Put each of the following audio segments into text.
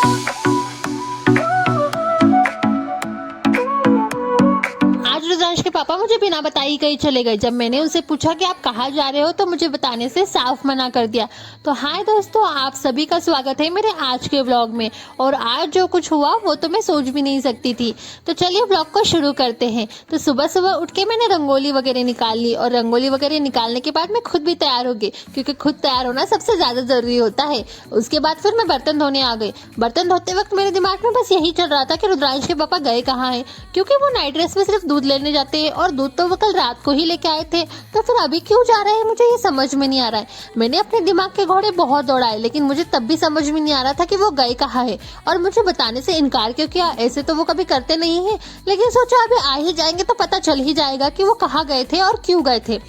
आज रुद्रांश के पापा मुझे बिना बताए ही कहीं चले गए। जब मैंने उनसे पूछा कि आप कहाँ जा रहे हो तो मुझे बताने से साफ मना कर दिया। तो हाय दोस्तों, आप सभी का स्वागत है मेरे आज के व्लॉग में। और आज जो कुछ हुआ वो तो मैं सोच भी नहीं सकती थी। तो चलिए व्लॉग को शुरू करते हैं। तो सुबह सुबह उठ के मैंने रंगोली वगैरह निकाल ली और रंगोली वगैरह निकालने के बाद मैं खुद भी तैयार हो गई, क्योंकि खुद तैयार होना सबसे ज़्यादा ज़रूरी होता है। उसके बाद फिर मैं बर्तन धोने आ गई। बर्तन धोते वक्त मेरे दिमाग में बस यही चल रहा था कि रुद्रांश के पापा गए कहाँ हैं, क्योंकि वो नाइट ड्रेस में सिर्फ दूध लेने जाते हैं और दूध तो वो कल रात को ही लेके आए थे। तो फिर अभी क्यों जा रहे हैं मुझे ये समझ में नहीं आ रहा है। मैंने अपने दिमाग के घोड़े बहुत दौड़ाए, लेकिन मुझे तब भी समझ में नहीं आ रहा था कि वो गए कहाँ है और मुझे बताने से इनकार क्यों किया। ऐसे तो वो कभी करते नहीं है, लेकिन सोचा अभी आ ही जाएंगे तो पता चल ही जाएगा कि वो कहाँ गए थे और क्यों गए थे।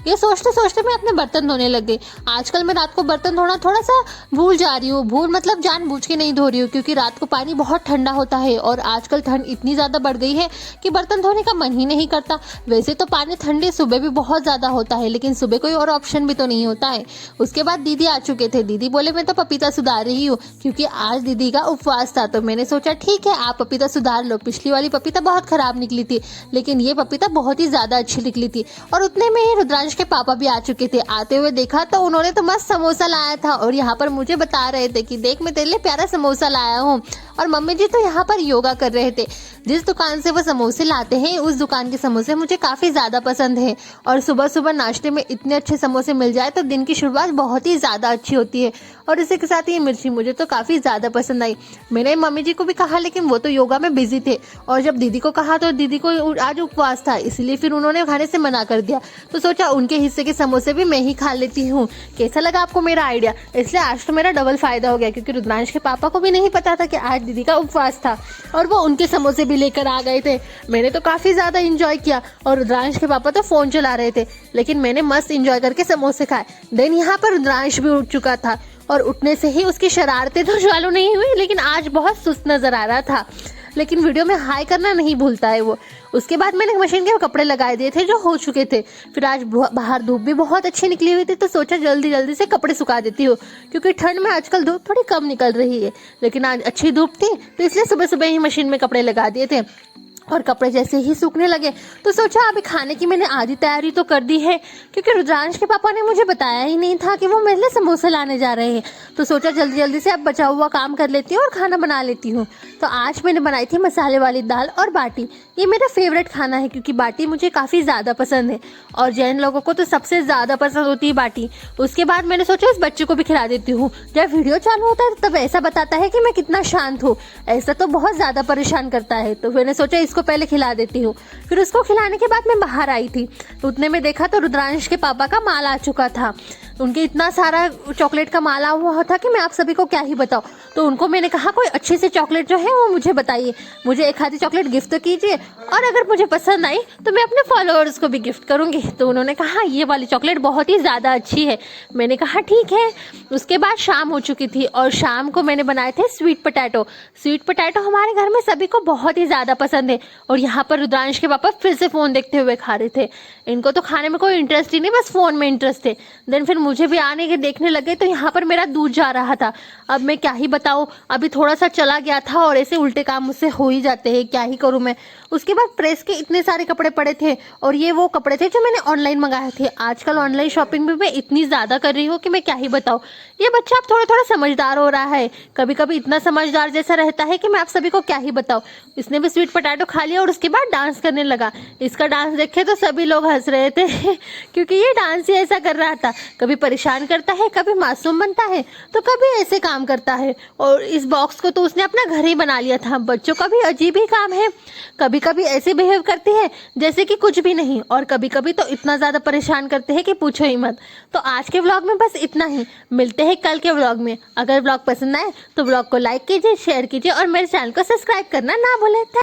ये सोचते सोचते मैं अपने बर्तन धोने लग गई। आजकल मैं रात को बर्तन धोना थोड़ा सा भूल जा रही हूँ। भूल मतलब जानबूझ के नहीं धो रही हूँ, क्योंकि रात को पानी बहुत ठंडा होता है और आजकल ठंड इतनी ज़्यादा बढ़ गई है कि बर्तन धोने का मन ही नहीं करता। वैसे तो पानी ठंडे सुबह भी बहुत ज़्यादा होता है, लेकिन सुबह कोई और ऑप्शन भी तो नहीं होता है। उसके बाद दीदी आ चुके थे। दीदी बोले मैं तो पपीता सुधार रही हूँ, क्योंकि आज दीदी का उपवास था। तो मैंने सोचा ठीक है, आप पपीता सुधार लो। पिछली वाली पपीता बहुत खराब निकली थी, लेकिन ये पपीता बहुत ही ज़्यादा अच्छी निकली थी। और उतने में ही रुद्रांश के पापा भी आ चुके थे। आते हुए देखा तो उन्होंने तो मस्त समोसा लाया था और यहाँ पर मुझे बता रहे थे कि देख मैं तेरे लिए प्यारा समोसा लाया हूँ। और मम्मी जी तो यहाँ पर योगा कर रहे थे। जिस दुकान से वो समोसे लाते हैं उस दुकान के समोसे मुझे काफ़ी ज़्यादा पसंद है। और सुबह सुबह नाश्ते में इतने अच्छे समोसे मिल जाए तो दिन की शुरुआत बहुत ही ज़्यादा अच्छी होती है। और इसी के साथ ये मिर्ची मुझे तो काफ़ी ज़्यादा पसंद आई। मैंने मम्मी जी को भी कहा, लेकिन वो तो योगा में बिजी थे। और जब दीदी को कहा तो दीदी को आज उपवास था, इसलिए फिर उन्होंने खाने से मना कर दिया। तो सोचा उनके हिस्से के समोसे भी मैं ही खा लेती हूँ। कैसा लगा आपको मेरा आइडिया? इसलिए आज तो मेरा डबल फायदा हो गया, क्योंकि रुद्रांश के पापा को भी नहीं पता था कि आज दीदी का उपवास था और वो उनके समोसे भी लेकर आ गए थे। मैंने तो काफ़ी ज़्यादा इंजॉय किया और रुद्रांश के पापा तो फ़ोन चला रहे थे, लेकिन मैंने मस्त इंजॉय करके समोसे खाए। देन यहाँ पर रुद्रांश भी उठ चुका था और उठने से ही उसकी शरारतें तो चालू नहीं हुई, लेकिन आज बहुत सुस्त नज़र आ रहा था। लेकिन वीडियो में हाई करना नहीं भूलता है वो। उसके बाद मैंने मशीन के कपड़े लगा दिए थे जो हो चुके थे। फिर आज बाहर धूप भी बहुत अच्छी निकली हुई थी, तो सोचा जल्दी जल्दी से कपड़े सुखा देती हूँ, क्योंकि ठंड में आजकल धूप थोड़ी कम निकल रही है। लेकिन आज अच्छी धूप थी तो इसलिए सुबह सुबह ही मशीन में कपड़े लगा दिए थे। और कपड़े जैसे ही सूखने लगे तो सोचा अभी खाने की मैंने आधी तैयारी तो कर दी है, क्योंकि रुद्रांश के पापा ने मुझे बताया ही नहीं था कि वो मेरे लिए समोसे लाने जा रहे हैं। तो सोचा जल्दी जल्दी से अब बचा हुआ काम कर लेती हूँ और खाना बना लेती हूँ। तो आज मैंने बनाई थी मसाले वाली दाल और बाटी। ये मेरा फेवरेट खाना है, क्योंकि बाटी मुझे काफ़ी ज़्यादा पसंद है और जैन लोगों को तो सबसे ज़्यादा पसंद होती है बाटी। उसके बाद मैंने सोचा इस बच्चे को भी खिला देती हूँ। जब वीडियो चालू होता है तब ऐसा बताता है कि मैं कितना शांत हूँ, ऐसा तो बहुत ज़्यादा परेशान करता है। तो मैंने सोचा इसको पहले खिला देती हूँ। फिर उसको खिलाने के बाद मैं बाहर आई थी, तो उतने में देखा तो रुद्रांश के पापा का माल आ चुका था। उनके इतना सारा चॉकलेट का माल हुआ था कि मैं आप सभी को क्या ही बताऊं। तो उनको मैंने कहा कोई अच्छी सी चॉकलेट जो है वो मुझे बताइए, मुझे एक आधी चॉकलेट गिफ्ट तो कीजिए, और अगर मुझे पसंद आई तो मैं अपने फॉलोअर्स को भी गिफ्ट करूंगी। तो उन्होंने कहा ये वाली चॉकलेट बहुत ही ज़्यादा अच्छी है। मैंने कहा ठीक है। उसके बाद शाम हो चुकी थी और शाम को मैंने बनाए थे स्वीट पोटैटो। स्वीट पोटैटो हमारे घर में सभी को बहुत ही ज़्यादा पसंद है। और यहाँ पर रुद्रांश के पापा फिर से फ़ोन देखते हुए खा रहे थे। इनको तो खाने में कोई इंटरेस्ट ही नहीं, बस फ़ोन में इंटरेस्ट थे। देन फिर मुझे भी आने के देखने लगे, तो यहाँ पर मेरा दूध जा रहा था। अब मैं क्या ही बताऊँ, अभी थोड़ा सा चला गया था और ऐसे उल्टे काम मुझसे हो ही जाते हैं, क्या ही करूँ मैं। उसके बाद प्रेस के इतने सारे कपड़े पड़े थे और ये वो कपड़े थे जो मैंने ऑनलाइन मंगाए थे। आजकल ऑनलाइन शॉपिंग भी मैं इतनी ज़्यादा कर रही हूँ कि मैं क्या ही बताऊँ। ये बच्चा अब थोड़ा थोड़ा समझदार हो रहा है, कभी कभी इतना समझदार जैसा रहता है कि मैं आप सभी को क्या ही बताऊँ। इसने भी स्वीट पोटैटो खा लिया और उसके बाद डांस करने लगा। इसका डांस देखे तो सभी लोग हंस रहे थे क्योंकि ये डांस ही ऐसा कर रहा था, कभी परेशान करता है, कभी मासूम बनता है, तो कभी ऐसे काम करता है। और इस बॉक्स को तो उसने अपना घर ही बना लिया था। बच्चों का भी अजीब ही काम है, कभी कभी ऐसे बिहेव करते हैं जैसे कि कुछ भी नहीं, और कभी कभी तो इतना ज़्यादा परेशान करते हैं कि पूछो ही मत। तो आज के व्लॉग में बस इतना ही, मिलते हैं कल के व्लॉग में। अगर व्लॉग पसंद आए तो व्लॉग को लाइक कीजिए, शेयर कीजिए और मेरे चैनल को सब्सक्राइब करना ना भूलें।